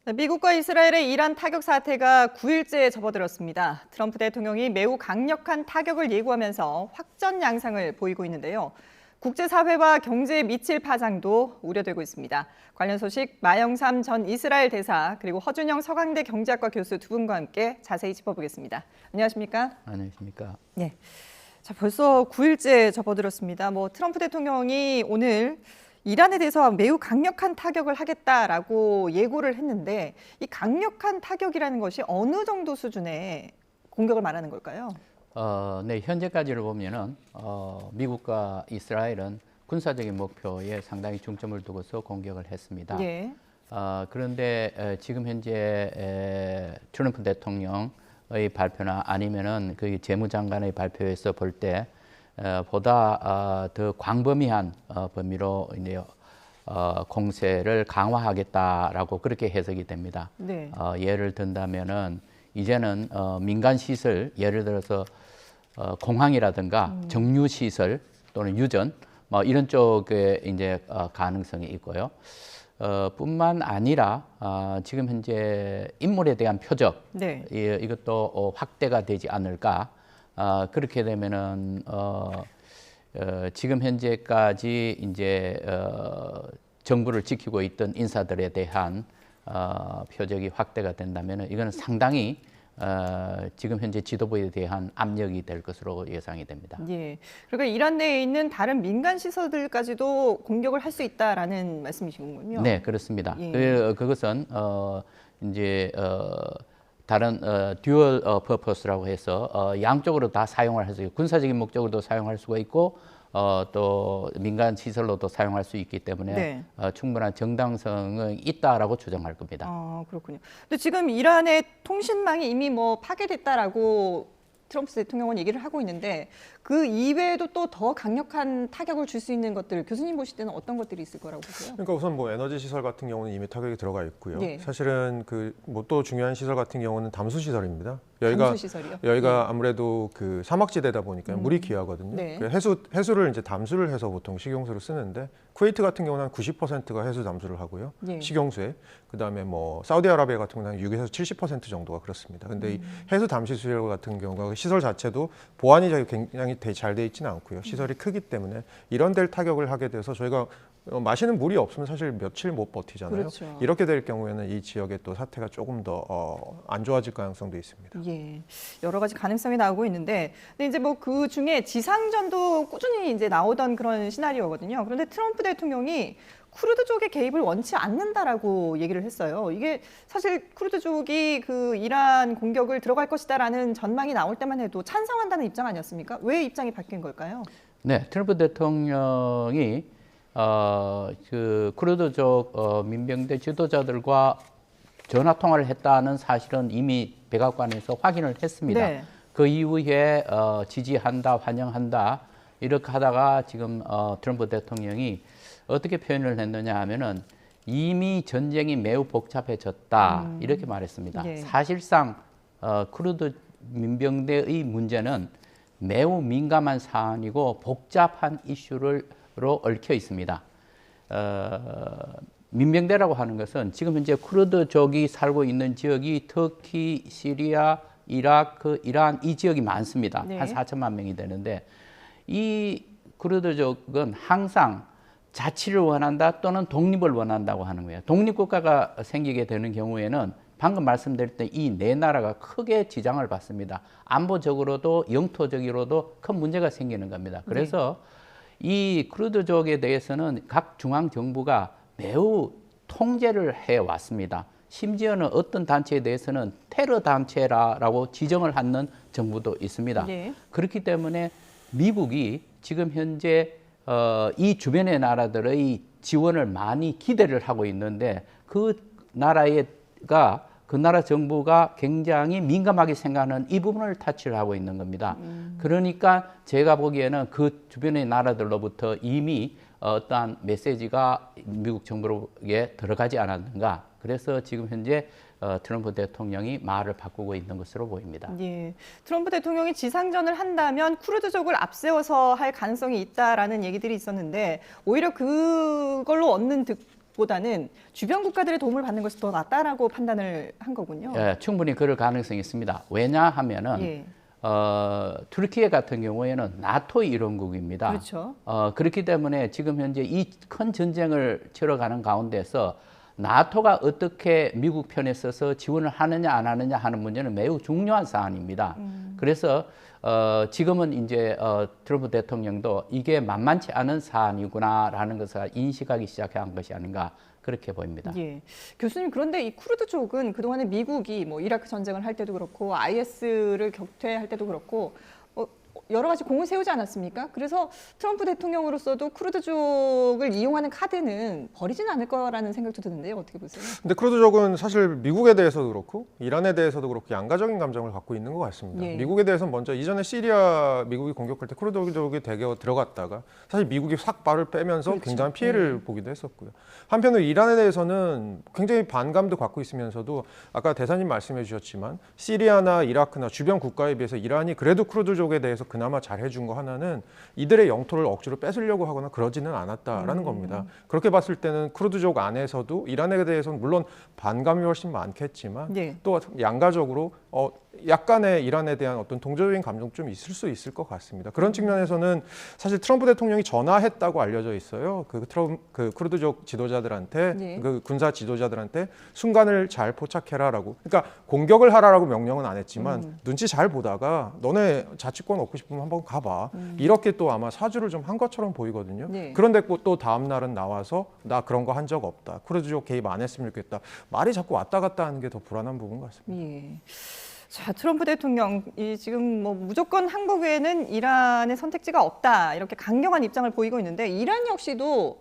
네, 미국과 이스라엘의 이란 타격 사태가 9일째에 접어들었습니다. 트럼프 대통령이 매우 강력한 타격을 예고하면서 확전 양상을 보이고 있는데요. 국제사회와 경제에 미칠 파장도 우려되고 있습니다. 관련 소식 마영삼 전 이스라엘 대사 그리고 허준영 서강대 경제학과 교수 두 분과 함께 자세히 짚어보겠습니다. 안녕하십니까? 안녕하십니까? 네. 자, 벌써 9일째 접어들었습니다. 트럼프 대통령이 오늘 이란에 대해서 매우 강력한 타격을 하겠다라고 예고를 했는데 이 강력한 타격이라는 것이 어느 정도 수준의 공격을 말하는 걸까요? 네, 현재까지를 보면은 미국과 이스라엘은 군사적인 목표에 상당히 중점을 두고서 공격을 했습니다. 예. 그런데 지금 현재 트럼프 대통령의 발표나 아니면은 그 재무장관의 발표에서 볼 때 보다 더 광범위한 범위로 이제 공세를 강화하겠다라고 그렇게 해석이 됩니다. 네. 예를 든다면은 이제는 민간 시설, 예를 들어서 공항이라든가 정유 시설 또는 유전 뭐 이런 쪽에 이제 가능성이 있고요. 뿐만 아니라 지금 현재 인물에 대한 표적, 네. 이것도 확대가 되지 않을까. 그렇게 되면은 지금 현재까지 이제 정부를 지키고 있던 인사들에 대한 표적이 확대가 된다면은 이거는 상당히 지금 현재 지도부에 대한 압력이 될 것으로 예상이 됩니다. 예. 그러니까 이란 내에 있는 다른 민간 시설들까지도 공격을 할 수 있다라는 말씀이시군요. 네, 그렇습니다. 예. 그것은 이제 다른 듀얼 퍼포스라고 해서 양쪽으로 다 사용을 할 수 있고 군사적인 목적으로도 사용할 수가 있고 또 민간 시설로도 사용할 수 있기 때문에 네. 충분한 정당성은 있다라고 주장할 겁니다. 그렇군요. 근데 지금 이란의 통신망이 이미 파괴됐다라고 트럼프 대통령은 얘기를 하고 있는데 그 이외에도 또 더 강력한 타격을 줄 수 있는 것들 교수님 보실 때는 어떤 것들이 있을 거라고 보세요? 그러니까 우선 에너지 시설 같은 경우는 이미 타격이 들어가 있고요. 네. 사실은 또 중요한 시설 같은 경우는 담수 시설입니다. 담수 시설이요? 여기가 아무래도 그 사막지대다 보니까 물이 귀하거든요. 네. 그 해수를 이제 담수를 해서 보통 식용수로 쓰는데 쿠웨이트 같은 경우는 한 90%가 해수 담수를 하고요. 네. 식용수에 그다음에 사우디아라비아 같은 경우는 6에서 70% 정도가 그렇습니다. 근데 이 해수 담수 시설 같은 경우가 시설 자체도 보안이 굉장히 잘 돼 있지는 않고요. 시설이 크기 때문에 이런 데를 타격을 하게 돼서 저희가 마시는 물이 없으면 사실 며칠 못 버티잖아요. 그렇죠. 이렇게 될 경우에는 이 지역의 또 사태가 조금 더 안 좋아질 가능성도 있습니다. 예, 여러 가지 가능성이 나오고 있는데, 근데 이제 그 중에 지상전도 꾸준히 이제 나오던 그런 시나리오거든요. 그런데 트럼프 대통령이 쿠르드족의 개입을 원치 않는다라고 얘기를 했어요. 이게 사실 쿠르드족이 그 이란 공격을 들어갈 것이다라는 전망이 나올 때만 해도 찬성한다는 입장 아니었습니까? 왜 입장이 바뀐 걸까요? 네, 트럼프 대통령이 그 쿠르드족 민병대 지도자들과 전화 통화를 했다는 사실은 이미 백악관에서 확인을 했습니다. 네. 그 이후에 지지한다, 환영한다 이렇게 하다가 지금 트럼프 대통령이 어떻게 표현을 했느냐 하면은 이미 전쟁이 매우 복잡해졌다 이렇게 말했습니다. 예. 사실상 쿠르드 민병대의 문제는 매우 민감한 사안이고 복잡한 이슈로 얽혀 있습니다. 민병대라고 하는 것은 지금 현재 쿠르드족이 살고 있는 지역이 터키, 시리아, 이라크, 이란 이 지역이 많습니다. 네. 한 4천만 명이 되는데 이 쿠르드족은 항상 자치를 원한다 또는 독립을 원한다고 하는 거예요. 독립국가가 생기게 되는 경우에는 방금 말씀드렸던 이 네 나라가 크게 지장을 받습니다. 안보적으로도 영토적으로도 큰 문제가 생기는 겁니다. 그래서 이 쿠르드족에 대해서는 각 중앙정부가 매우 통제를 해왔습니다. 심지어는 어떤 단체에 대해서는 테러 단체라고 지정을 하는 정부도 있습니다. 네. 그렇기 때문에 미국이 지금 현재 이 주변의 나라들의 지원을 많이 기대를 하고 있는데 그 나라 정부가 굉장히 민감하게 생각하는 이 부분을 타치를 하고 있는 겁니다. 그러니까 제가 보기에는 그 주변의 나라들로부터 이미 어떠한 메시지가 미국 정부에 들어가지 않았는가. 그래서 지금 현재 트럼프 대통령이 말을 바꾸고 있는 것으로 보입니다. 예, 트럼프 대통령이 지상전을 한다면 쿠르드족을 앞세워서 할 가능성이 있다라는 얘기들이 있었는데 오히려 그걸로 얻는 보다는 주변 국가들의 도움을 받는 것이 더 낫다라고 판단을 한 거군요. 예, 충분히 그럴 가능성이 있습니다. 왜냐하면은 예. 튀르키예 같은 경우에는 나토 일원국입니다. 그렇죠. 그렇기 때문에 지금 현재 이 큰 전쟁을 치러가는 가운데서 나토가 어떻게 미국 편에 서서 지원을 하느냐 안 하느냐 하는 문제는 매우 중요한 사안입니다. 그래서 지금은 이제 트럼프 대통령도 이게 만만치 않은 사안이구나라는 것을 인식하기 시작한 것이 아닌가 그렇게 보입니다. 예. 교수님, 그런데 이 쿠르드족은 그동안에 미국이 뭐 이라크 전쟁을 할 때도 그렇고 IS를 격퇴할 때도 그렇고 여러 가지 공을 세우지 않았습니까? 그래서 트럼프 대통령으로서도 쿠르드족을 이용하는 카드는 버리진 않을 거라는 생각도 드는데요. 어떻게 보세요? 근데 쿠르드족은 사실 미국에 대해서도 그렇고 이란에 대해서도 그렇고 양가적인 감정을 갖고 있는 것 같습니다. 예. 미국에 대해서는 먼저 이전에 시리아 미국이 공격할 때 쿠르드족이 대거 들어갔다가 사실 미국이 싹 발을 빼면서 그렇죠. 굉장한 피해를 보기도 했었고요. 한편으로 이란에 대해서는 굉장히 반감도 갖고 있으면서도 아까 대사님 말씀해 주셨지만 시리아나 이라크나 주변 국가에 비해서 이란이 그래도 쿠르드족에 대해서 그나마 잘해준 거 하나는 이들의 영토를 억지로 뺏으려고 하거나 그러지는 않았다라는 겁니다. 그렇게 봤을 때는 쿠르드족 안에서도 이란에 대해서는 물론 반감이 훨씬 많겠지만 네. 또 양가적으로 약간의 이란에 대한 어떤 동조적인 감정 좀 있을 수 있을 것 같습니다. 그런 측면에서는 사실 트럼프 대통령이 전화했다고 알려져 있어요. 그 쿠르드족 지도자들한테 네. 그 군사 지도자들한테 순간을 잘 포착해라라고. 그러니까 공격을 하라라고 명령은 안 했지만 눈치 잘 보다가 너네 자치권 얻고 싶으면 한번 가봐. 이렇게 또 아마 사주를 좀 한 것처럼 보이거든요. 네. 그런데 또 다음 날은 나와서 나 그런 거 한 적 없다. 쿠르드족 개입 안 했으면 좋겠다. 말이 자꾸 왔다 갔다 하는 게 더 불안한 부분 같습니다. 예. 자, 트럼프 대통령이 지금 뭐 무조건 항복 외에는 이란의 선택지가 없다 이렇게 강경한 입장을 보이고 있는데 이란 역시도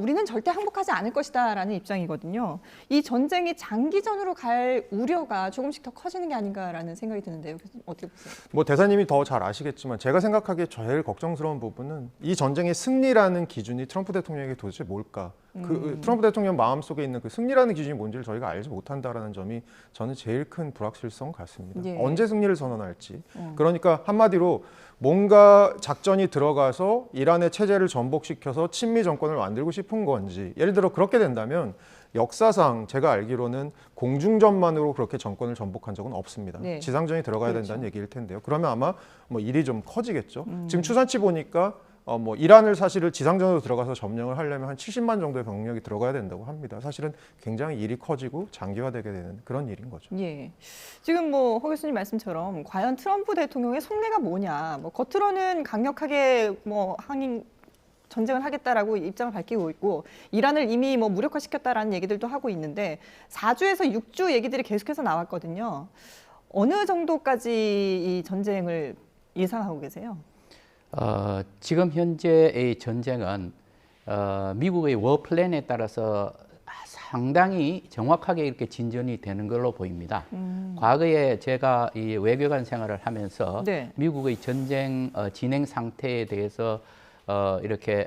우리는 절대 항복하지 않을 것이다라는 입장이거든요. 이 전쟁이 장기전으로 갈 우려가 조금씩 더 커지는 게 아닌가라는 생각이 드는데요. 어떻게 보세요? 뭐 대사님이 더 잘 아시겠지만 제가 생각하기에 제일 걱정스러운 부분은 이 전쟁의 승리라는 기준이 트럼프 대통령에게 도대체 뭘까? 그 트럼프 대통령 마음속에 있는 그 승리라는 기준이 뭔지를 저희가 알지 못한다라는 점이 저는 제일 큰 불확실성 같습니다. 예. 언제 승리를 선언할지. 그러니까 한마디로 뭔가 작전이 들어가서 이란의 체제를 전복시켜서 친미 정권을 만들고 싶은 건지 예를 들어 그렇게 된다면 역사상 제가 알기로는 공중전만으로 그렇게 정권을 전복한 적은 없습니다. 네. 지상전이 들어가야 그렇죠. 된다는 얘기일 텐데요. 그러면 아마 뭐 일이 좀 커지겠죠. 지금 추산치 보니까 뭐 이란을 사실은 지상전으로 들어가서 점령을 하려면 한 70만 정도의 병력이 들어가야 된다고 합니다. 사실은 굉장히 일이 커지고 장기화되게 되는 그런 일인 거죠. 예. 지금 뭐 허 교수님 말씀처럼 과연 트럼프 대통령의 속내가 뭐냐? 뭐 겉으로는 강력하게 뭐 전쟁을 하겠다라고 입장을 밝히고 있고 이란을 이미 뭐 무력화시켰다라는 얘기들도 하고 있는데 4주에서 6주 얘기들이 계속해서 나왔거든요. 어느 정도까지 이 전쟁을 예상하고 계세요? 지금 현재의 전쟁은 미국의 워 플랜에 따라서 상당히 정확하게 이렇게 진전이 되는 걸로 보입니다. 과거에 제가 이 외교관 생활을 하면서 네. 미국의 전쟁 진행 상태에 대해서 이렇게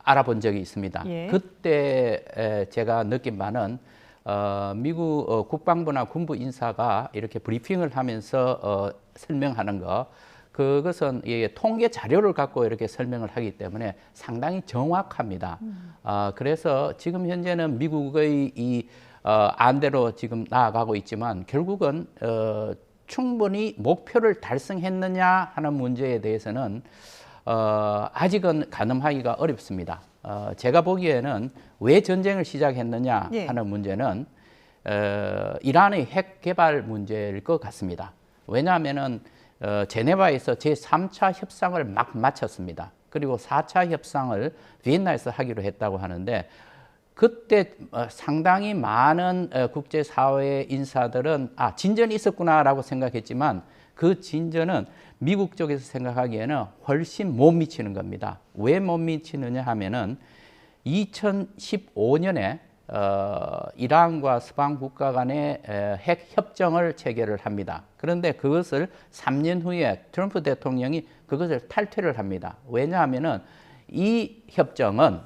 알아본 적이 있습니다. 예. 그때 제가 느낀 바는 미국 국방부나 군부 인사가 이렇게 브리핑을 하면서 설명하는 거 그것은 통계 자료를 갖고 이렇게 설명을 하기 때문에 상당히 정확합니다. 그래서 지금 현재는 미국의 이 안대로 지금 나아가고 있지만 결국은 충분히 목표를 달성했느냐 하는 문제에 대해서는 아직은 가늠하기가 어렵습니다. 제가 보기에는 왜 전쟁을 시작했느냐 예. 하는 문제는 이란의 핵 개발 문제일 것 같습니다. 왜냐하면은 제네바에서 제3차 협상을 막 마쳤습니다. 그리고 4차 협상을 비엔나에서 하기로 했다고 하는데 그때 상당히 많은 국제사회 인사들은 진전이 있었구나라고 생각했지만 그 진전은 미국 쪽에서 생각하기에는 훨씬 못 미치는 겁니다. 왜 못 미치느냐 하면은 2015년에 이란과 서방 국가 간의 핵 협정을 체결을 합니다. 그런데 그것을 3년 후에 트럼프 대통령이 그것을 탈퇴를 합니다. 왜냐하면은 이 협정은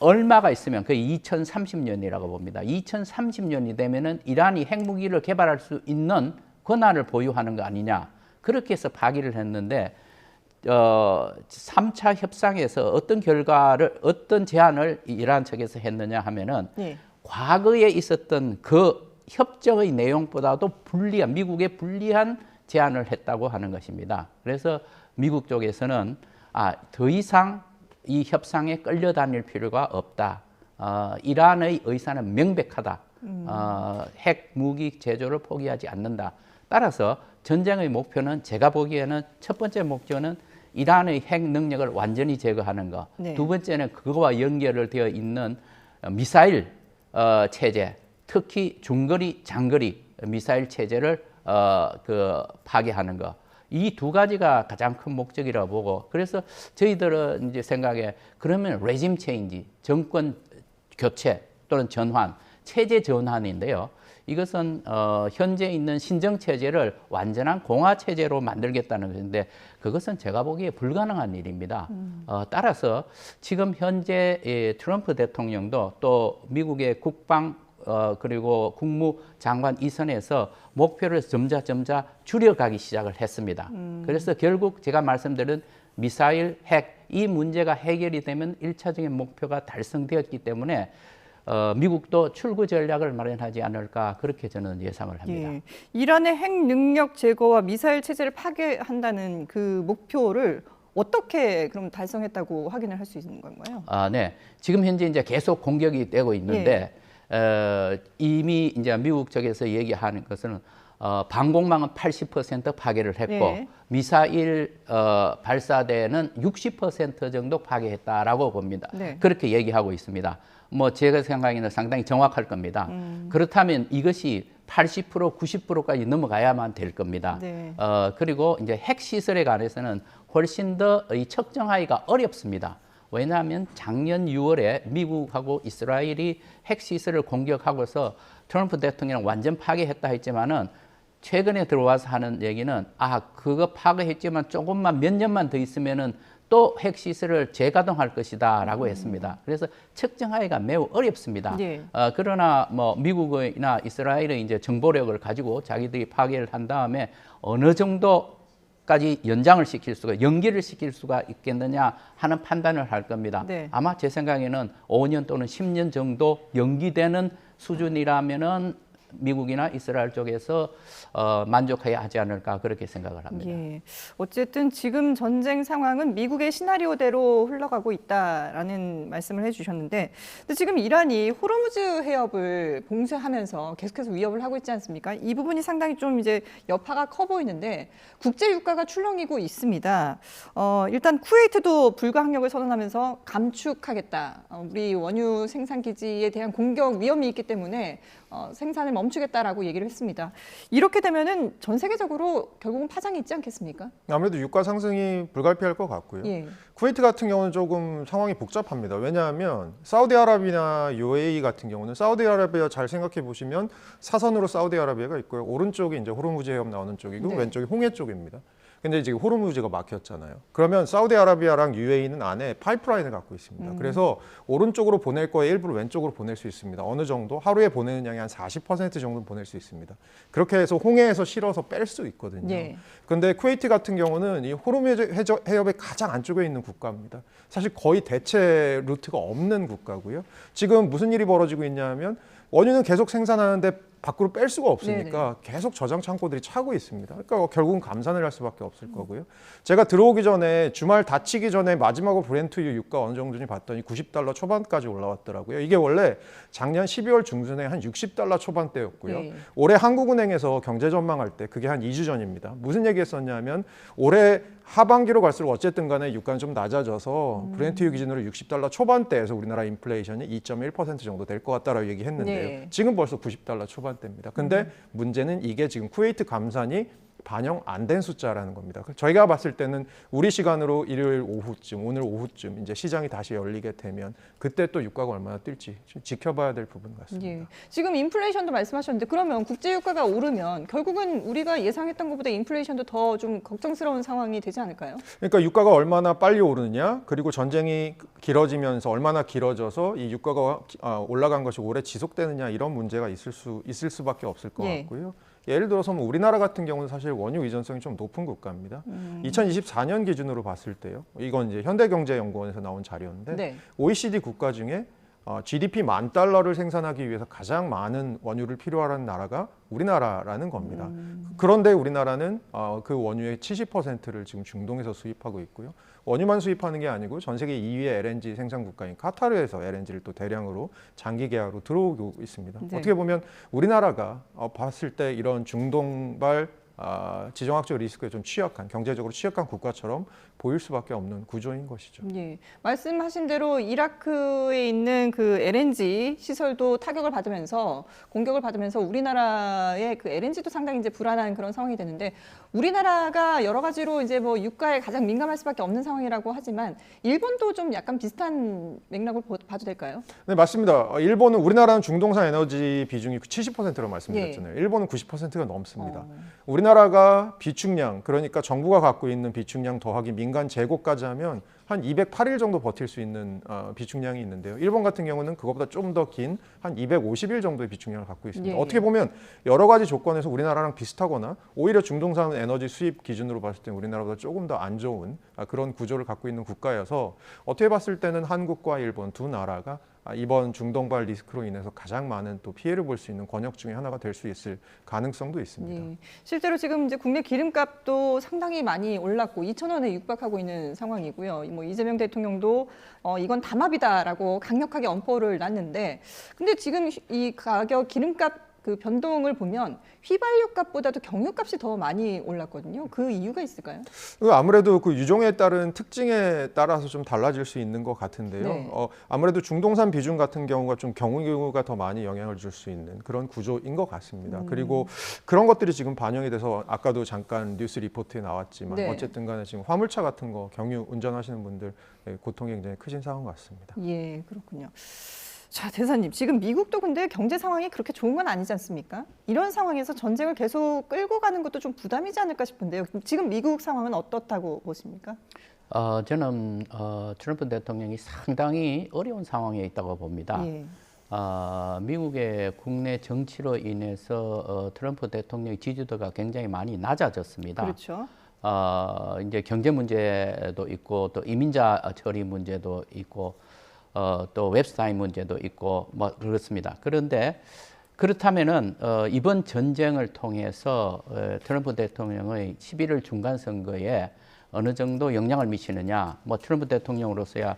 얼마가 있으면 그 2030년이라고 봅니다. 2030년이 되면은 이란이 핵무기를 개발할 수 있는 권한을 보유하는 거 아니냐. 그렇게 해서 파기를 했는데 3차 협상에서 어떤 결과를 어떤 제안을 이란 측에서 했느냐 하면은 예. 과거에 있었던 그 협정의 내용보다도 불리한 미국에 불리한 제안을 했다고 하는 것입니다. 그래서 미국 쪽에서는 더 이상 이 협상에 끌려다닐 필요가 없다. 이란의 의사는 명백하다. 핵 무기 제조를 포기하지 않는다. 따라서 전쟁의 목표는 제가 보기에는 첫 번째 목표는 이란의 핵 능력을 완전히 제거하는 것. 네. 두 번째는 그거와 연결을 되어 있는 미사일 체제, 특히 중거리, 장거리 미사일 체제를 파괴하는 것. 이 두 가지가 가장 큰 목적이라고 보고, 그래서 저희들은 이제 생각에 그러면 레짐 체인지, 정권 교체 또는 전환, 체제 전환인데요. 이것은 현재 있는 신정 체제를 완전한 공화 체제로 만들겠다는 것인데 그것은 제가 보기에 불가능한 일입니다. 따라서 지금 현재 트럼프 대통령도 또 미국의 국방 그리고 국무장관 이선에서 목표를 점차 줄여가기 시작을 했습니다. 그래서 결국 제가 말씀드린 미사일, 핵 이 문제가 해결이 되면 1차적인 목표가 달성되었기 때문에 미국도 출구 전략을 마련하지 않을까 그렇게 저는 예상을 합니다. 예. 이란의 핵 능력 제거와 미사일 체제를 파괴한다는 그 목표를 어떻게 그럼 달성했다고 확인을 할 수 있는 건가요? 네. 지금 현재 이제 계속 공격이 되고 있는데 이미 이제 미국 쪽에서 얘기하는 것은 방공망은 80% 파괴를 했고 예. 미사일 발사대는 60% 정도 파괴했다라고 봅니다. 네. 그렇게 얘기하고 있습니다. 뭐 제가 생각에는 상당히 정확할 겁니다. 그렇다면 이것이 80%, 90%까지 넘어가야만 될 겁니다. 네. 그리고 이제 핵 시설에 관해서는 훨씬 더 이 측정하기가 어렵습니다. 왜냐하면 작년 6월에 미국하고 이스라엘이 핵 시설을 공격하고서 트럼프 대통령 완전 파괴했다 했지만은 최근에 들어와서 하는 얘기는 그거 파괴했지만 조금만 몇 년만 더 있으면은 또 핵 시설을 재가동할 것이다라고 했습니다. 그래서 측정하기가 매우 어렵습니다. 네. 그러나 뭐 미국이나 이스라엘의 이제 정보력을 가지고 자기들이 파괴를 한 다음에 어느 정도까지 연기를 시킬 수가 있겠느냐 하는 판단을 할 겁니다. 네. 아마 제 생각에는 5년 또는 10년 정도 연기되는 수준이라면은 미국이나 이스라엘 쪽에서 만족해야 하지 않을까 그렇게 생각을 합니다. 예. 어쨌든 지금 전쟁 상황은 미국의 시나리오대로 흘러가고 있다라는 말씀을 해주셨는데, 근데 지금 이란이 호르무즈 해협을 봉쇄하면서 계속해서 위협을 하고 있지 않습니까? 이 부분이 상당히 좀 이제 여파가 커 보이는데 국제 유가가 출렁이고 있습니다. 일단 쿠웨이트도 불가항력을 선언하면서 감축하겠다. 우리 원유 생산 기지에 대한 공격 위험이 있기 때문에 생산을 멈추겠다라고 얘기를 했습니다. 이렇게 되면은 전 세계적으로 결국은 파장이 있지 않겠습니까? 아무래도 유가 상승이 불가피할 것 같고요. 예. 쿠웨이트 같은 경우는 조금 상황이 복잡합니다. 왜냐하면 사우디아라비아나 UAE 같은 경우는 사우디아라비아 잘 생각해 보시면 사선으로 사우디아라비아가 있고요. 오른쪽이 이제 호르무즈 해협 나오는 쪽이고 네. 왼쪽이 홍해 쪽입니다. 근데 지금 호르무즈가 막혔잖아요. 그러면 사우디아라비아랑 UAE는 안에 파이프라인을 갖고 있습니다. 그래서 오른쪽으로 보낼 거에 일부러 왼쪽으로 보낼 수 있습니다. 어느 정도 하루에 보내는 양이 한 40% 정도는 보낼 수 있습니다. 그렇게 해서 홍해에서 실어서 뺄 수 있거든요. 예. 그런데 쿠웨이트 같은 경우는 이 호르무즈 해협의 가장 안쪽에 있는 국가입니다. 사실 거의 대체 루트가 없는 국가고요. 지금 무슨 일이 벌어지고 있냐면 원유는 계속 생산하는데 밖으로 뺄 수가 없으니까 계속 저장 창고들이 차고 있습니다. 그러니까 결국은 감산을 할 수밖에 없을 거고요. 제가 들어오기 전에 주말 닫히기 전에 마지막으로 브렌트유 유가 어느 정도인지 봤더니 $90 초반까지 올라왔더라고요. 이게 원래 작년 12월 중순에 한 $60 초반대였고요. 네. 올해 한국은행에서 경제 전망할 때 그게 한 2주 전입니다. 무슨 얘기했었냐면 올해 하반기로 갈수록 어쨌든 간에 유가는 좀 낮아져서 브렌트유 기준으로 $60 초반대에서 우리나라 인플레이션이 2.1% 정도 될 것 같다라고 얘기했는데요. 네. 지금 벌써 $90 초반대입니다. 근데 문제는 이게 지금 쿠웨이트 감산이 반영 안 된 숫자라는 겁니다. 저희가 봤을 때는 우리 시간으로 일요일 오후쯤, 오늘 오후쯤 이제 시장이 다시 열리게 되면 그때 또 유가가 얼마나 뛸지 좀 지켜봐야 될 부분 같습니다. 예. 지금 인플레이션도 말씀하셨는데 그러면 국제 유가가 오르면 결국은 우리가 예상했던 것보다 인플레이션도 더 좀 걱정스러운 상황이 되지 않을까요? 그러니까 유가가 얼마나 빨리 오르느냐, 그리고 전쟁이 길어지면서 얼마나 길어져서 이 유가가 올라간 것이 오래 지속되느냐 이런 문제가 있을 수밖에 없을 것 예. 같고요. 예를 들어서 뭐 우리나라 같은 경우는 사실 원유 의존성이 좀 높은 국가입니다. 2024년 기준으로 봤을 때요. 이건 이제 현대경제연구원에서 나온 자료인데 네. OECD 국가 중에 GDP 10,000달러를 생산하기 위해서 가장 많은 원유를 필요하는 나라가 우리나라라는 겁니다. 그런데 우리나라는 그 원유의 70%를 지금 중동에서 수입하고 있고요. 원유만 수입하는 게 아니고 전 세계 2위의 LNG 생산 국가인 카타르에서 LNG를 또 대량으로 장기 계약으로 들어오고 있습니다. 네. 어떻게 보면 우리나라가 봤을 때 이런 중동발 지정학적 리스크에 좀 취약한, 경제적으로 취약한 국가처럼 보일 수밖에 없는 구조인 것이죠. 예, 말씀하신 대로 이라크에 있는 그 LNG 시설도 타격을 받으면서 공격을 받으면서 우리나라의 그 LNG도 상당히 이제 불안한 그런 상황이 되는데 우리나라가 여러 가지로 이제 뭐 유가에 가장 민감할 수밖에 없는 상황이라고 하지만 일본도 좀 약간 비슷한 맥락을 봐도 될까요? 네, 맞습니다. 일본은 우리나라는 중동산 에너지 비중이 70%라고 말씀드렸잖아요. 일본은 90%가 넘습니다. 우리나라가 비축량, 그러니까 정부가 갖고 있는 비축량 더하기 민간 재고까지 하면 한 208일 정도 버틸 수 있는 비축량이 있는데요. 일본 같은 경우는 그것보다 좀 더 긴 한 250일 정도의 비축량을 갖고 있습니다. 예. 어떻게 보면 여러 가지 조건에서 우리나라랑 비슷하거나 오히려 중동산 에너지 수입 기준으로 봤을 때 우리나라보다 조금 더 안 좋은 그런 구조를 갖고 있는 국가여서 어떻게 봤을 때는 한국과 일본 두 나라가 이번 중동발 리스크로 인해서 가장 많은 또 피해를 볼 수 있는 권역 중에 하나가 될 수 있을 가능성도 있습니다. 예. 실제로 지금 이제 국내 기름값도 상당히 많이 올랐고 2,000원에 육박하고 있는 상황이고요. 뭐 이재명 대통령도 이건 담합이다라고 강력하게 엄포를 놨는데, 근데 지금 이 가격 기름값 그 변동을 보면 휘발유값보다도 경유값이 더 많이 올랐거든요. 그 이유가 있을까요? 아무래도 그 유종에 따른 특징에 따라서 좀 달라질 수 있는 것 같은데요. 네. 아무래도 중동산 비중 같은 경우가 좀 경유가 더 많이 영향을 줄 수 있는 그런 구조인 것 같습니다. 그리고 그런 것들이 지금 반영이 돼서 아까도 잠깐 뉴스 리포트에 나왔지만 네. 어쨌든 간에 지금 화물차 같은 거 경유 운전하시는 분들 고통이 굉장히 크신 상황 같습니다. 예, 그렇군요. 자, 대사님, 지금 미국도 근데 경제 상황이 그렇게 좋은 건 아니지 않습니까? 이런 상황에서 전쟁을 계속 끌고 가는 것도 좀 부담이지 않을까 싶은데요. 지금 미국 상황은 어떻다고 보십니까? 저는 트럼프 대통령이 상당히 어려운 상황에 있다고 봅니다. 예. 미국의 국내 정치로 인해서 트럼프 대통령의 지지도가 굉장히 많이 낮아졌습니다. 그렇죠. 이제 경제 문제도 있고 또 이민자 처리 문제도 있고 또 웹스타인 문제도 있고 뭐 그렇습니다. 그런데 그렇다면은 이번 전쟁을 통해서 트럼프 대통령의 11월 중간 선거에 어느 정도 영향을 미치느냐, 뭐 트럼프 대통령으로서야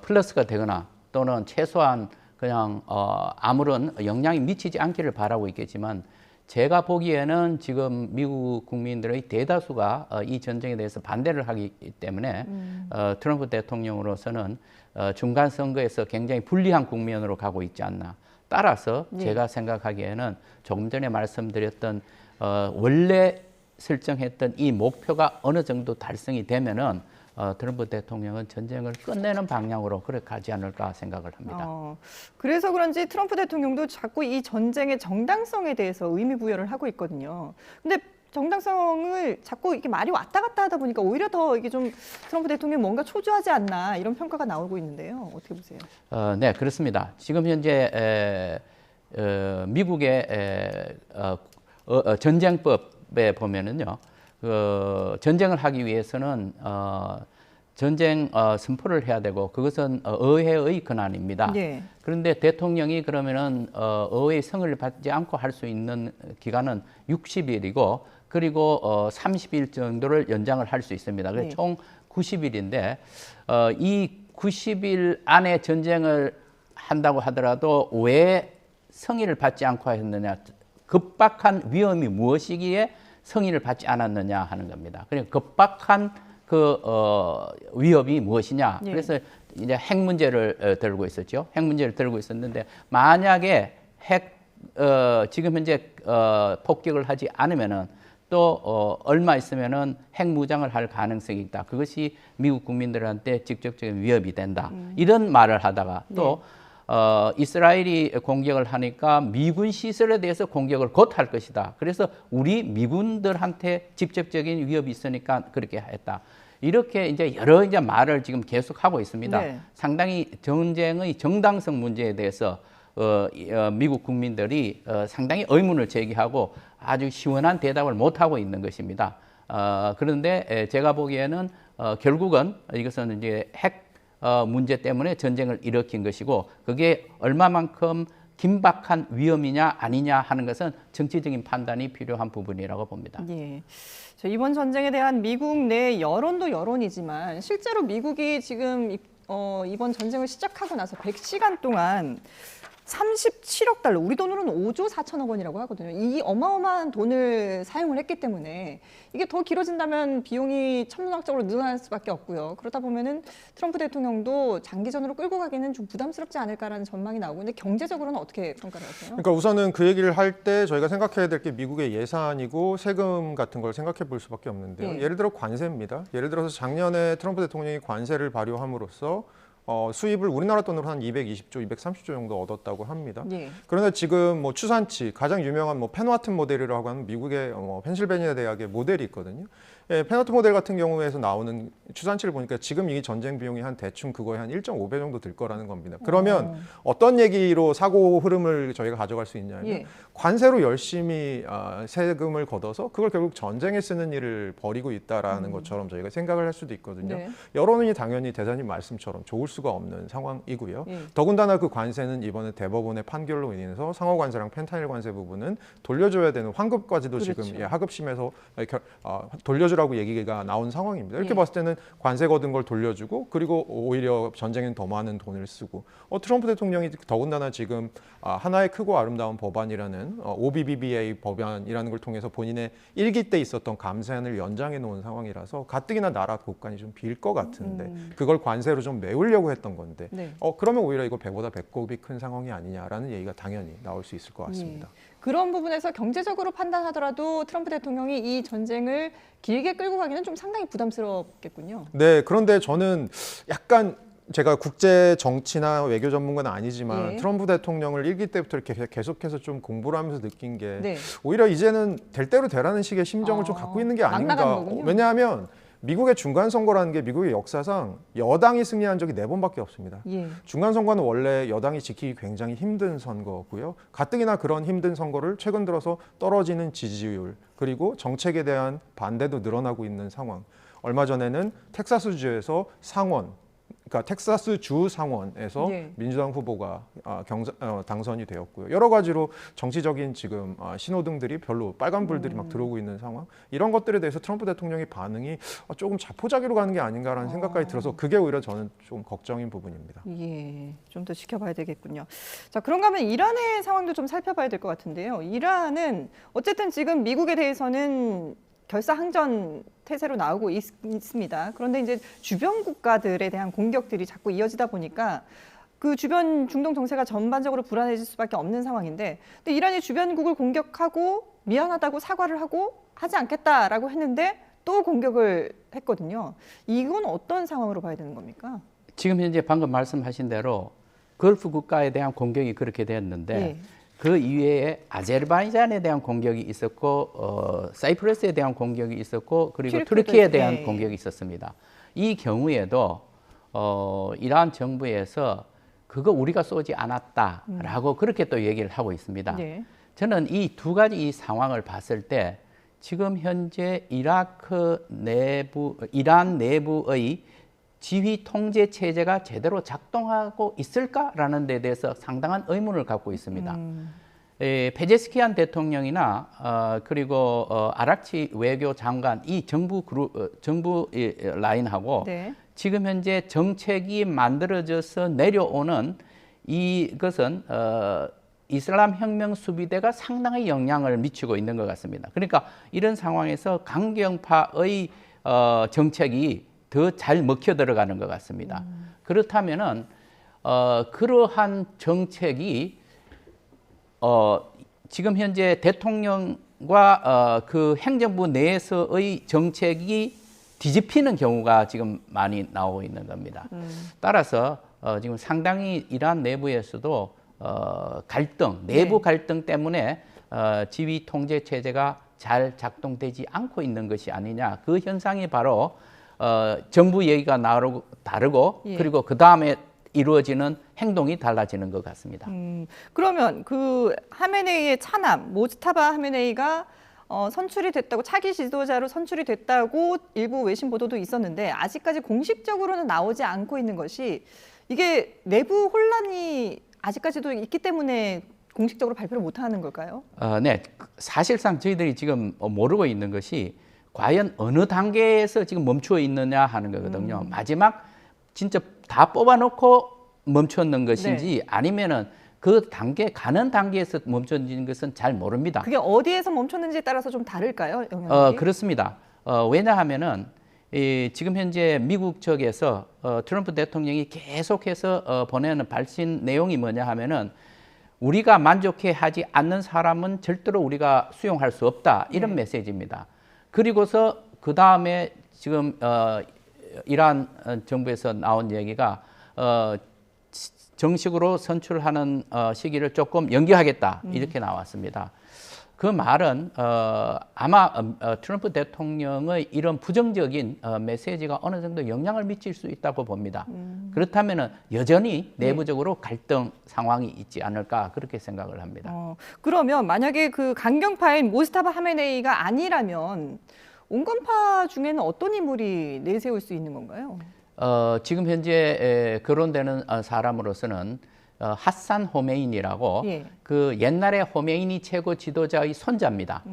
플러스가 되거나 또는 최소한 그냥 아무런 영향이 미치지 않기를 바라고 있겠지만 제가 보기에는 지금 미국 국민들의 대다수가 이 전쟁에 대해서 반대를 하기 때문에 트럼프 대통령으로서는 중간 선거에서 굉장히 불리한 국면으로 가고 있지 않나. 따라서 제가 생각하기에는 조금 전에 말씀드렸던 원래 설정했던 이 목표가 어느 정도 달성이 되면은 트럼프 대통령은 전쟁을 끝내는 방향으로 그렇게 가지 않을까 생각을 합니다. 그래서 그런지 트럼프 대통령도 자꾸 이 전쟁의 정당성에 대해서 의미 부여를 하고 있거든요. 근데 정당성을 자꾸 이렇게 말이 왔다 갔다 하다 보니까 오히려 더 이게 좀 트럼프 대통령이 뭔가 초조하지 않나 이런 평가가 나오고 있는데요. 어떻게 보세요? 네, 그렇습니다. 지금 현재 미국의 전쟁법에 보면은요, 전쟁을 하기 위해서는 전쟁 선포를 해야 되고 그것은 의회의 권한입니다. 네. 그런데 대통령이 그러면은 의회의 성을 받지 않고 할 수 있는 기간은 60일이고 그리고 30일 정도를 연장을 할 수 있습니다. 그래서 네. 총 90일인데 이 90일 안에 전쟁을 한다고 하더라도 왜 성의를 받지 않고 했느냐, 급박한 위험이 무엇이기에 성의를 받지 않았느냐 하는 겁니다. 그러니까 급박한 그 위협이 무엇이냐. 네. 그래서 이제 핵 문제를 들고 있었죠. 핵 문제를 들고 있었는데 만약에 지금 현재 폭격을 하지 않으면은 또 얼마 있으면은 핵 무장을 할 가능성이 있다. 그것이 미국 국민들한테 직접적인 위협이 된다. 이런 말을 하다가 또 이스라엘이 공격을 하니까 미군 시설에 대해서 공격을 곧 할 것이다. 그래서 우리 미군들한테 직접적인 위협이 있으니까 그렇게 했다. 이렇게 이제 여러 이제 말을 지금 계속하고 있습니다. 네. 상당히 전쟁의 정당성 문제에 대해서 미국 국민들이 상당히 의문을 제기하고 아주 시원한 대답을 못하고 있는 것입니다. 그런데 제가 보기에는 결국은 이것은 이제 핵 문제 때문에 전쟁을 일으킨 것이고 그게 얼마만큼 긴박한 위험이냐 아니냐 하는 것은 정치적인 판단이 필요한 부분이라고 봅니다. 예. 이번 전쟁에 대한 미국 내 여론도 여론이지만 실제로 미국이 지금 이번 전쟁을 시작하고 나서 100시간 동안 37억 달러, 우리 돈으로는 5조 4천억 원이라고 하거든요. 이 어마어마한 돈을 사용을 했기 때문에 이게 더 길어진다면 비용이 천문학적으로 늘어날 수밖에 없고요. 그러다 보면은 트럼프 대통령도 장기전으로 끌고 가기는 좀 부담스럽지 않을까라는 전망이 나오고 있는데 경제적으로는 어떻게 평가를 하세요? 그러니까 우선은 그 얘기를 할 때 저희가 생각해야 될 게 미국의 예산이고 세금 같은 걸 생각해 볼 수밖에 없는데요. 예. 예를 들어 관세입니다. 예를 들어서 작년에 트럼프 대통령이 관세를 발효함으로써 수입을 우리나라 돈으로 한 220조, 230조 정도 얻었다고 합니다. 예. 그런데 지금 뭐 추산치 가장 유명한 뭐 펜와튼 모델이라고 하는 미국의 펜실베니아 대학의 모델이 있거든요. 예, 펜와튼 모델 같은 경우에서 나오는 추산치를 보니까 지금 이 전쟁 비용이 한 대충 그거에 한 1.5배 정도 들 거라는 겁니다. 그러면 어떤 얘기로 사고 흐름을 저희가 가져갈 수 있냐면 예. 관세로 열심히 세금을 걷어서 그걸 결국 전쟁에 쓰는 일을 벌이고 있다라는 것처럼 저희가 생각을 할 수도 있거든요. 네. 여론이 당연히 대사님 말씀처럼 좋을 수가 없는 상황이고요. 예. 더군다나 그 관세는 이번에 대법원의 판결로 인해서 상호 관세랑 펜타닐 관세 부분은 돌려줘야 되는 환급까지도 그렇죠. 지금 하급심에서 돌려주라고 얘기가 나온 상황입니다. 이렇게 예. 봤을 때는 관세 걷은 걸 돌려주고 그리고 오히려 전쟁엔 더 많은 돈을 쓰고 트럼프 대통령이 더군다나 지금 하나의 크고 아름다운 법안이라는 OBBBA 법안이라는 걸 통해서 본인의 일기 때 있었던 감세안을 연장해 놓은 상황이라서 가뜩이나 나라 국간이 좀 빌 것 같은데 그걸 관세로 좀 메우려고 했던 건데 네. 그러면 오히려 이거 배보다 배꼽이 큰 상황이 아니냐라는 얘기가 당연히 나올 수 있을 것 같습니다. 그런 부분에서 경제적으로 판단하더라도 트럼프 대통령이 이 전쟁을 길게 끌고 가기는 좀 상당히 부담스럽겠군요. 네, 그런데 저는 약간 제가 국제 정치나 외교 전문가는 아니지만 예. 트럼프 대통령을 일기 때부터 이렇게 계속해서 좀 공부를 하면서 느낀 게 네. 오히려 이제는 될 대로 되라는 식의 심정을 좀 갖고 있는 게 막 아닌가. 나가는 거군요. 왜냐하면 미국의 중간 선거라는 게 미국의 역사상 여당이 승리한 적이 4번밖에 없습니다. 예. 중간 선거는 원래 여당이 지키기 굉장히 힘든 선거고요. 가뜩이나 그런 힘든 선거를 최근 들어서 떨어지는 지지율 그리고 정책에 대한 반대도 늘어나고 있는 상황. 얼마 전에는 텍사스주에서 상원 그러니까 텍사스 주 상원에서 예. 민주당 후보가 당선이 되었고요. 여러 가지로 정치적인 지금 신호등들이 별로 빨간 불들이 막 들어오고 있는 상황. 이런 것들에 대해서 트럼프 대통령의 반응이 조금 자포자기로 가는 게 아닌가라는 생각까지 들어서 그게 오히려 저는 좀 걱정인 부분입니다. 예, 좀 더 지켜봐야 되겠군요. 자, 그런가 하면 이란의 상황도 좀 살펴봐야 될 것 같은데요. 이란은 어쨌든 지금 미국에 대해서는 결사항전 태세로 나오고 있습니다. 그런데 이제 주변 국가들에 대한 공격들이 자꾸 이어지다 보니까 그 주변 중동 정세가 전반적으로 불안해질 수밖에 없는 상황인데, 근데 이란이 주변국을 공격하고 미안하다고 사과를 하고 하지 않겠다라고 했는데 또 공격을 했거든요. 이건 어떤 상황으로 봐야 되는 겁니까? 지금 현재 방금 말씀하신 대로 걸프 국가에 대한 공격이 그렇게 됐는데 예. 그 이외에 아제르바이잔에 대한 공격이 있었고 사이프러스에 대한 공격이 있었고 그리고 투르키에 대한 예. 공격이 있었습니다. 이 경우에도 이란 정부에서 그거 우리가 쏘지 않았다라고 그렇게 또 얘기를 하고 있습니다. 예. 저는 이 두 가지 이 상황을 봤을 때 지금 현재 이란 내부의 지휘 통제 체제가 제대로 작동하고 있을까라는 데 대해서 상당한 의문을 갖고 있습니다. 페제스키안 대통령이나 그리고 아락치 외교장관 이 정부 라인하고 네. 지금 현재 정책이 만들어져서 내려오는 이것은 이슬람 혁명 수비대가 상당히 영향을 미치고 있는 것 같습니다. 그러니까 이런 상황에서 강경파의 정책이 더 잘 먹혀 들어가는 것 같습니다. 그렇다면은 그러한 정책이 지금 현재 대통령과 그 행정부 내에서의 정책이 뒤집히는 경우가 지금 많이 나오고 있는 겁니다. 따라서 지금 상당히 이란 내부에서도 갈등, 내부 갈등 때문에 지휘 통제 체제가 잘 작동되지 않고 있는 것이 아니냐. 그 현상이 바로 정부 얘기가 다르고 예. 그리고 그 다음에 이루어지는 행동이 달라지는 것 같습니다. 그러면 그 하메네이의 차남 모지타바 하메네이가 선출이 됐다고 차기 지도자로 선출이 됐다고 일부 외신 보도도 있었는데 아직까지 공식적으로는 나오지 않고 있는 것이 이게 내부 혼란이 아직까지도 있기 때문에 공식적으로 발표를 못하는 걸까요? 네, 사실상 저희들이 지금 모르고 있는 것이 과연 어느 단계에서 지금 멈추어 있느냐 하는 거거든요. 마지막 진짜 다 뽑아놓고 멈췄는 것인지 아니면은 그 단계 가는 단계에서 멈춰진 것은 잘 모릅니다. 그게 어디에서 멈췄는지에 따라서 좀 다를까요? 영향이? 그렇습니다. 왜냐하면은 지금 현재 미국 쪽에서 트럼프 대통령이 계속해서 보내는 발신 내용이 뭐냐 하면은 우리가 만족해 하지 않는 사람은 절대로 우리가 수용할 수 없다 이런 메시지입니다. 그리고서 그 다음에 지금 이란 정부에서 나온 얘기가 정식으로 선출하는 시기를 조금 연기하겠다 이렇게 나왔습니다. 그 말은 아마 트럼프 대통령의 이런 부정적인 메시지가 어느 정도 영향을 미칠 수 있다고 봅니다. 그렇다면은 여전히 내부적으로 갈등 상황이 있지 않을까 그렇게 생각을 합니다. 그러면 만약에 그 강경파인 모스타바 하메네이가 아니라면 온건파 중에는 어떤 인물이 내세울 수 있는 건가요? 지금 현재 거론되는 사람으로서는 하산 호메인이라고 그 옛날에 호메이니 최고 지도자의 손자입니다.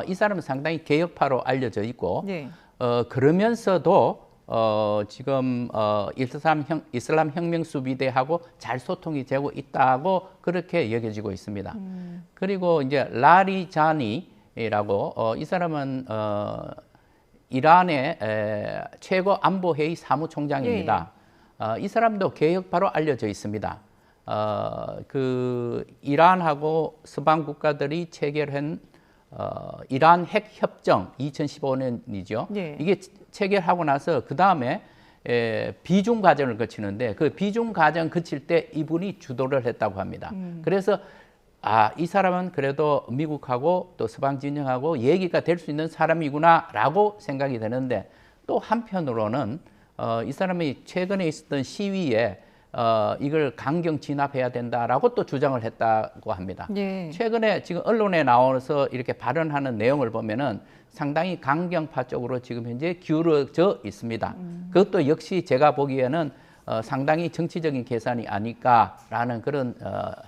이 사람은 상당히 개혁파로 알려져 있고 그러면서도 지금 이슬람 혁명 수비대하고 잘 소통이 되고 있다고 그렇게 여겨지고 있습니다. 그리고 이제 라리자니라고 이 사람은 이란의 최고 안보회의 사무총장입니다. 이 사람도 개혁파로 알려져 있습니다. 그 이란하고 서방 국가들이 체결한 이란 핵 협정 2015년이죠. 이게 체결하고 나서 그 다음에 비중 과정을 거치는데 그 비중 과정 거칠 때 이분이 주도를 했다고 합니다. 그래서 이 사람은 그래도 미국하고 또 서방 진영하고 얘기가 될 수 있는 사람이구나라고 생각이 되는데 또 한편으로는 이 사람이 최근에 있었던 시위에 이걸 강경 진압해야 된다라고 또 주장을 했다고 합니다. 최근에 지금 언론에 나와서 이렇게 발언하는 내용을 보면은 상당히 강경파 쪽으로 지금 현재 기울어져 있습니다. 그것도 역시 제가 보기에는 상당히 정치적인 계산이 아닐까라는 그런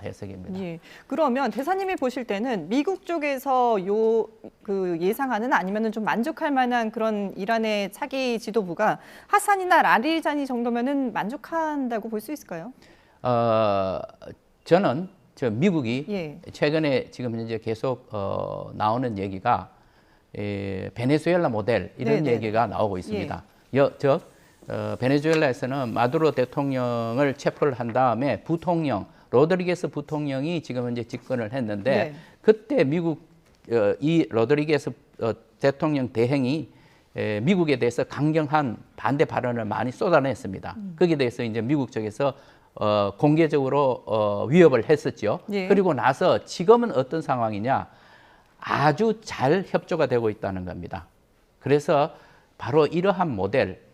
해석입니다. 그러면 대사님이 보실 때는 미국 쪽에서 그 예상하는 아니면은 좀 만족할 만한 그런 이란의 차기 지도부가 하산이나 라리자니 정도면은 만족한다고 볼 수 있을까요? 저는 미국이 최근에 지금 현재 계속 나오는 얘기가 베네수엘라 모델 이런 얘기가 나오고 있습니다. 베네수엘라에서는 마두로 대통령을 체포를 한 다음에 부통령 로드리게스 부통령이 지금 현재 집권을 했는데 그때 미국 이 로드리게스 대통령 대행이 미국에 대해서 강경한 반대 발언을 많이 쏟아냈습니다. 거기에 대해서 이제 미국 쪽에서 공개적으로 위협을 했었죠. 그리고 나서 지금은 어떤 상황이냐? 아주 잘 협조가 되고 있다는 겁니다. 그래서 바로 이러한 모델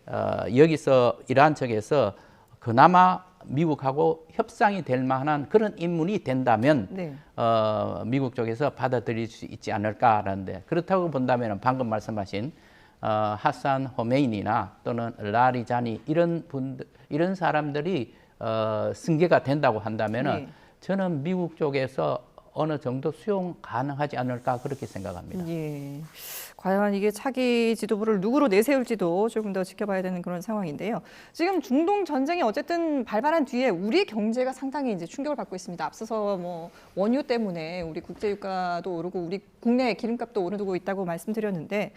여기서 이란 측에서 그나마 미국하고 협상이 될 만한 그런 인물이 된다면 미국 쪽에서 받아들일 수 있지 않을까라는데 그렇다고 본다면 방금 말씀하신 하산 호메인이나 또는 라리자니 이런 사람들이 승계가 된다고 한다면은 저는 미국 쪽에서 어느 정도 수용 가능하지 않을까 그렇게 생각합니다. 과연 이게 차기 지도부를 누구로 내세울지도 조금 더 지켜봐야 되는 그런 상황인데요. 지금 중동 전쟁이 어쨌든 발발한 뒤에 우리 경제가 상당히 이제 충격을 받고 있습니다. 앞서서 뭐 원유 때문에 우리 국제유가도 오르고 우리 국내 기름값도 오르고 있다고 말씀드렸는데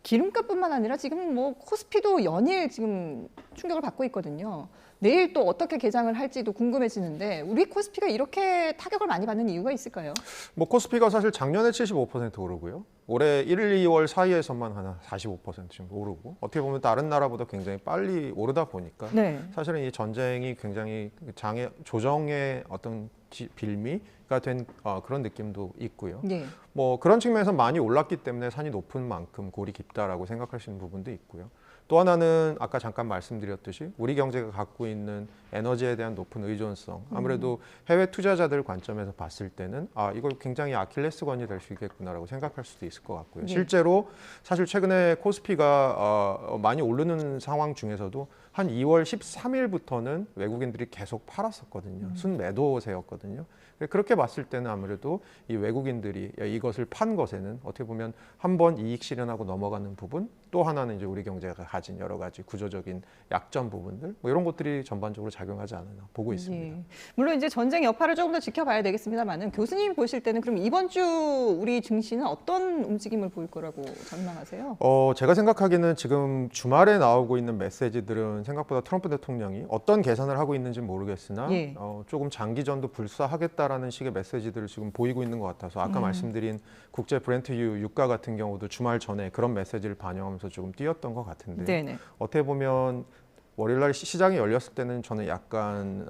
기름값뿐만 아니라 지금 뭐 코스피도 연일 지금 충격을 받고 있거든요. 내일 또 어떻게 개장을 할지도 궁금해지는데 우리 코스피가 이렇게 타격을 많이 받는 이유가 있을까요? 뭐 코스피가 사실 작년에 75% 오르고요. 올해 1, 2월 사이에서만 한 45% 오르고 어떻게 보면 다른 나라보다 굉장히 빨리 오르다 보니까 사실은 이 전쟁이 굉장히 조정의 어떤 빌미가 된 그런 느낌도 있고요. 뭐 그런 측면에서 많이 올랐기 때문에 산이 높은 만큼 골이 깊다라고 생각하시는 부분도 있고요. 또 하나는 아까 잠깐 말씀드렸듯이 우리 경제가 갖고 있는 에너지에 대한 높은 의존성. 아무래도 해외 투자자들 관점에서 봤을 때는 이거 굉장히 아킬레스건이 될 수 있겠구나라고 생각할 수도 있을 것 같고요. 실제로 사실 최근에 코스피가 많이 오르는 상황 중에서도 한 2월 13일부터는 외국인들이 계속 팔았었거든요. 순매도세였거든요. 그렇게 봤을 때는 아무래도 이 외국인들이 이것을 판 것에는 어떻게 보면 한번 이익 실현하고 넘어가는 부분, 또 하나는 이제 우리 경제가 가진 여러 가지 구조적인 약점 부분들, 뭐 이런 것들이 전반적으로 작용하지 않았나 보고 있습니다. 예. 물론 이제 전쟁 여파를 조금 더 지켜봐야 되겠습니다만은 교수님이 보실 때는 그럼 이번 주 우리 증시는 어떤 움직임을 보일 거라고 전망하세요? 제가 생각하기에는 지금 주말에 나오고 있는 메시지들은 생각보다 트럼프 대통령이 어떤 계산을 하고 있는지 모르겠으나 예. 조금 장기전도 불사하겠다라는 식의 메시지들을 지금 보이고 있는 것 같아서 아까 말씀드린 국제 브렌트유 유가 같은 경우도 주말 전에 그런 메시지를 반영하면서 조금 뛰었던 것 같은데 네네. 어떻게 보면 월요일날 시장이 열렸을 때는 저는 약간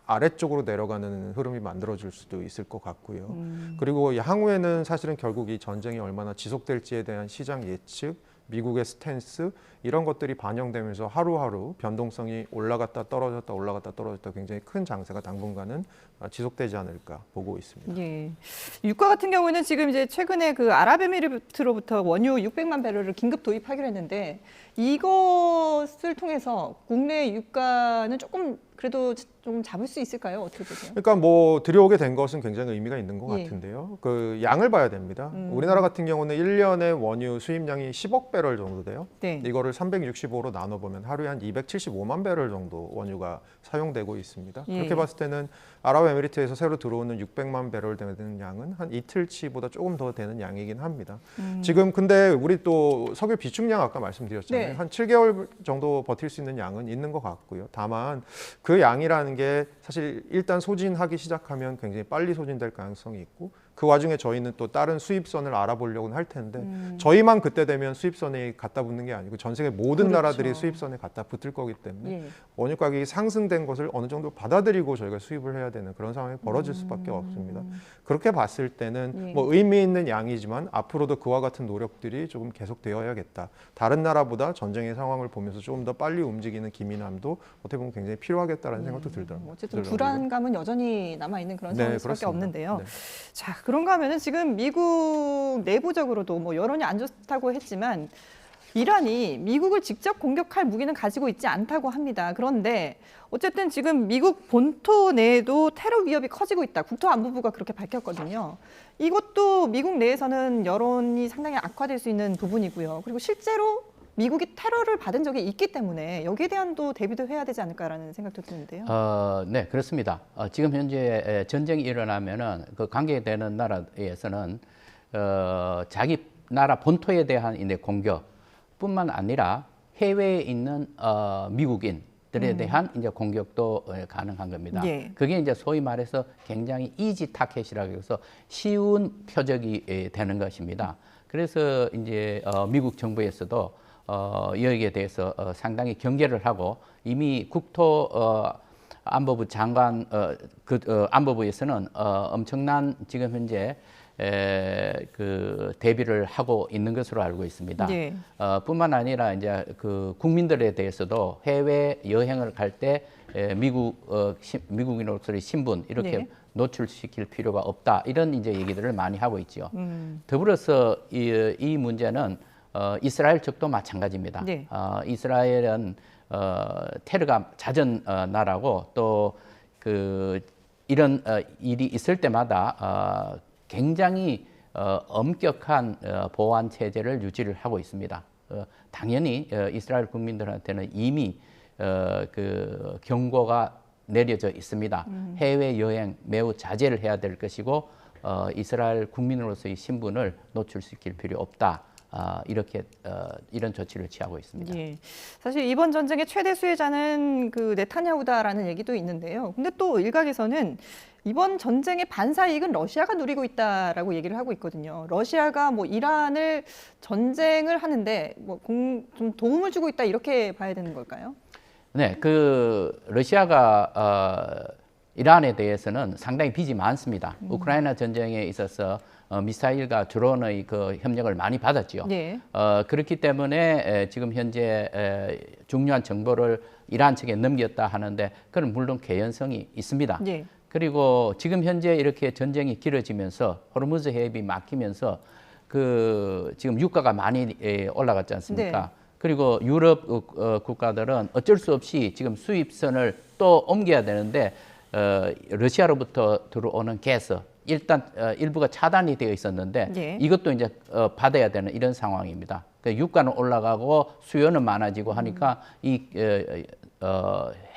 아래쪽으로 내려가는 흐름이 만들어질 수도 있을 것 같고요. 그리고 향후에는 사실은 결국 이 전쟁이 얼마나 지속될지에 대한 시장 예측, 미국의 스탠스 이런 것들이 반영되면서 하루하루 변동성이 올라갔다 떨어졌다 굉장히 큰 장세가 당분간은 지속되지 않을까 보고 있습니다. 예. 유가 같은 경우에는 지금 이제 최근에 그 아랍에미리트로부터 원유 600만 배럴을 긴급 도입하기로 했는데 이것을 통해서 국내 유가는 조금 그래도 좀 잡을 수 있을까요? 어떻게 보세요? 그러니까 뭐 들여오게 된 것은 굉장히 의미가 있는 것 예. 같은데요. 그 양을 봐야 됩니다. 우리나라 같은 경우는 1년에 원유 수입량이 10억 배럴 정도 돼요. 네. 이거를 365로 나눠보면 하루에 한 275만 배럴 정도 원유가 사용되고 있습니다. 예. 그렇게 봤을 때는 아랍에미리트에서 새로 들어오는 600만 배럴 되는 양은 한 이틀치보다 조금 더 되는 양이긴 합니다. 지금 근데 우리 또 석유 비축량 아까 말씀드렸잖아요. 네. 한 7개월 정도 버틸 수 있는 양은 있는 것 같고요. 다만 그 양이라는 게 사실 일단 소진하기 시작하면 굉장히 빨리 소진될 가능성이 있고 그 와중에 저희는 또 다른 수입선을 알아보려고는 할 텐데 저희만 그때 되면 수입선에 갖다 붙는 게 아니고 전 세계 모든 그렇죠. 나라들이 수입선에 갖다 붙을 거기 때문에 예. 원유 가격이 상승된 것을 어느 정도 받아들이고 저희가 수입을 해야 되는 그런 상황이 벌어질 수밖에 없습니다. 그렇게 봤을 때는 예. 뭐 의미 있는 양이지만 앞으로도 그와 같은 노력들이 조금 계속되어야겠다. 다른 나라보다 전쟁의 상황을 보면서 조금 더 빨리 움직이는 기민함도 어떻게 보면 굉장히 필요하겠다라는 생각도 들더라고요. 어쨌든 불안감은 여전히 남아 있는 그런 상황일 수밖에 그렇습니다. 없는데요. 네. 자, 그런가 하면은 지금 미국 내부적으로도 뭐 여론이 안 좋다고 했지만 이란이 미국을 직접 공격할 무기는 가지고 있지 않다고 합니다. 그런데 어쨌든 지금 미국 본토 내에도 테러 위협이 커지고 있다. 국토안보부가 그렇게 밝혔거든요. 이것도 미국 내에서는 여론이 상당히 악화될 수 있는 부분이고요. 그리고 실제로 미국이 테러를 받은 적이 있기 때문에 여기에 대한도 대비도 해야 되지 않을까라는 생각도 드는데요. 네, 그렇습니다. 지금 현재 전쟁이 일어나면은 그 관계되는 나라에서는 자기 나라 본토에 대한 이제 공격뿐만 아니라 해외에 있는 미국인들에 대한 이제 공격도 가능한 겁니다. 예. 그게 이제 소위 말해서 굉장히 이지 타켓이라고 해서 쉬운 표적이 되는 것입니다. 그래서 이제 미국 정부에서도 여기에 대해서 상당히 경계를 하고 이미 국토 안보부 장관 안보부에서는 엄청난 지금 현재 그 대비를 하고 있는 것으로 알고 있습니다. 예. 뿐만 아니라 이제 그 국민들에 대해서도 해외 여행을 갈 때 미국인으로서의 신분 이렇게 예. 노출시킬 필요가 없다 이런 이제 얘기들을 많이 하고 있죠. 더불어서 이 문제는 이스라엘 측도 마찬가지입니다. 네. 이스라엘은 테러가 잦은 나라고 또 그 이런 일이 있을 때마다 굉장히 엄격한 보안 체제를 유지를 하고 있습니다. 당연히 이스라엘 국민들한테는 이미 그 경고가 내려져 있습니다. 해외 여행 매우 자제를 해야 될 것이고 이스라엘 국민으로서의 신분을 노출시킬 필요 없다. 이렇게 이런 조치를 취하고 있습니다. 예. 사실 이번 전쟁의 최대 수혜자는 그 네타냐후다라는 얘기도 있는데요. 근데 또 일각에서는 이번 전쟁의 반사 이익은 러시아가 누리고 있다라고 얘기를 하고 있거든요. 러시아가 뭐 이란을 전쟁을 하는데 뭐 좀 도움을 주고 있다 이렇게 봐야 되는 걸까요? 네, 그 러시아가 이란에 대해서는 상당히 빚이 많습니다. 우크라이나 전쟁에 있어서 미사일과 드론의 그 협력을 많이 받았죠. 네. 그렇기 때문에 지금 현재 중요한 정보를 이란 측에 넘겼다 하는데 그건 물론 개연성이 있습니다. 네. 그리고 지금 현재 이렇게 전쟁이 길어지면서 호르무즈 해협이 막히면서 그 지금 유가가 많이 올라갔지 않습니까? 네. 그리고 유럽 국가들은 어쩔 수 없이 지금 수입선을 또 옮겨야 되는데 러시아로부터 들어오는 가스 일단 일부가 차단이 되어 있었는데 네. 이것도 이제 받아야 되는 이런 상황입니다. 그러니까 유가는 올라가고 수요는 많아지고 하니까 이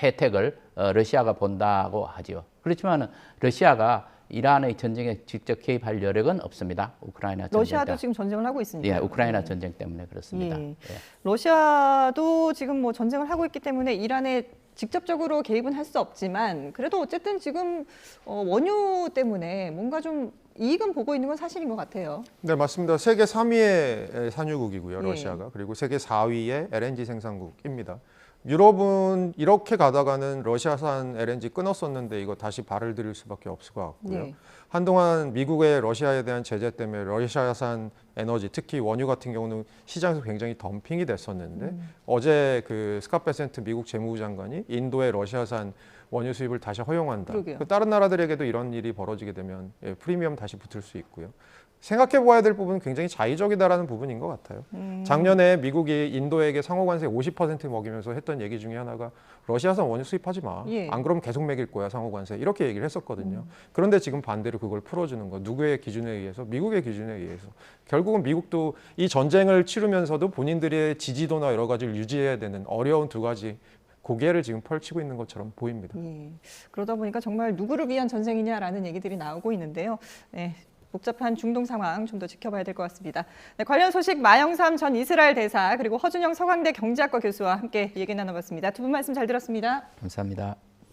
혜택을 러시아가 본다고 하죠. 그렇지만 러시아가 이란의 전쟁에 직접 개입할 여력은 없습니다. 우크라이나 전쟁 러시아도 때문에. 지금 전쟁을 하고 있으니까. 예, 우크라이나 전쟁 때문에 그렇습니다. 예. 예. 러시아도 지금 뭐 전쟁을 하고 있기 때문에 이란에 직접적으로 개입은 할 수 없지만 그래도 어쨌든 지금 원유 때문에 뭔가 좀 이익은 보고 있는 건 사실인 것 같아요. 네, 맞습니다. 세계 3위의 산유국이고요, 네. 러시아가. 그리고 세계 4위의 LNG 생산국입니다. 유럽은 이렇게 가다가는 러시아산 LNG 끊었었는데 이거 다시 발을 들일 수밖에 없을 것 같고요. 네. 한동안 미국의 러시아에 대한 제재 때문에 러시아산 에너지, 특히 원유 같은 경우는 시장에서 굉장히 덤핑이 됐었는데 어제 그 스캇 베센트 미국 재무부 장관이 인도의 러시아산 원유 수입을 다시 허용한다. 그러게요. 다른 나라들에게도 이런 일이 벌어지게 되면 프리미엄 다시 붙을 수 있고요. 생각해 보아야 될 부분은 굉장히 자의적이다라는 부분인 것 같아요. 작년에 미국이 인도에게 상호관세 50% 먹이면서 했던 얘기 중에 하나가 러시아산 원유 수입하지 마. 예. 안 그러면 계속 먹일 거야 상호관세. 이렇게 얘기를 했었거든요. 그런데 지금 반대로 그걸 풀어주는 거. 누구의 기준에 의해서? 미국의 기준에 의해서. 결국은 미국도 이 전쟁을 치르면서도 본인들의 지지도나 여러 가지를 유지해야 되는 어려운 두 가지 고개를 지금 펼치고 있는 것처럼 보입니다. 예. 그러다 보니까 정말 누구를 위한 전쟁이냐라는 얘기들이 나오고 있는데요. 네. 복잡한 중동 상황 좀 더 지켜봐야 될 것 같습니다. 네, 관련 소식 마영삼 전 이스라엘 대사 그리고 허준영 서강대 경제학과 교수와 함께 얘기 나눠봤습니다. 두 분 말씀 잘 들었습니다. 감사합니다.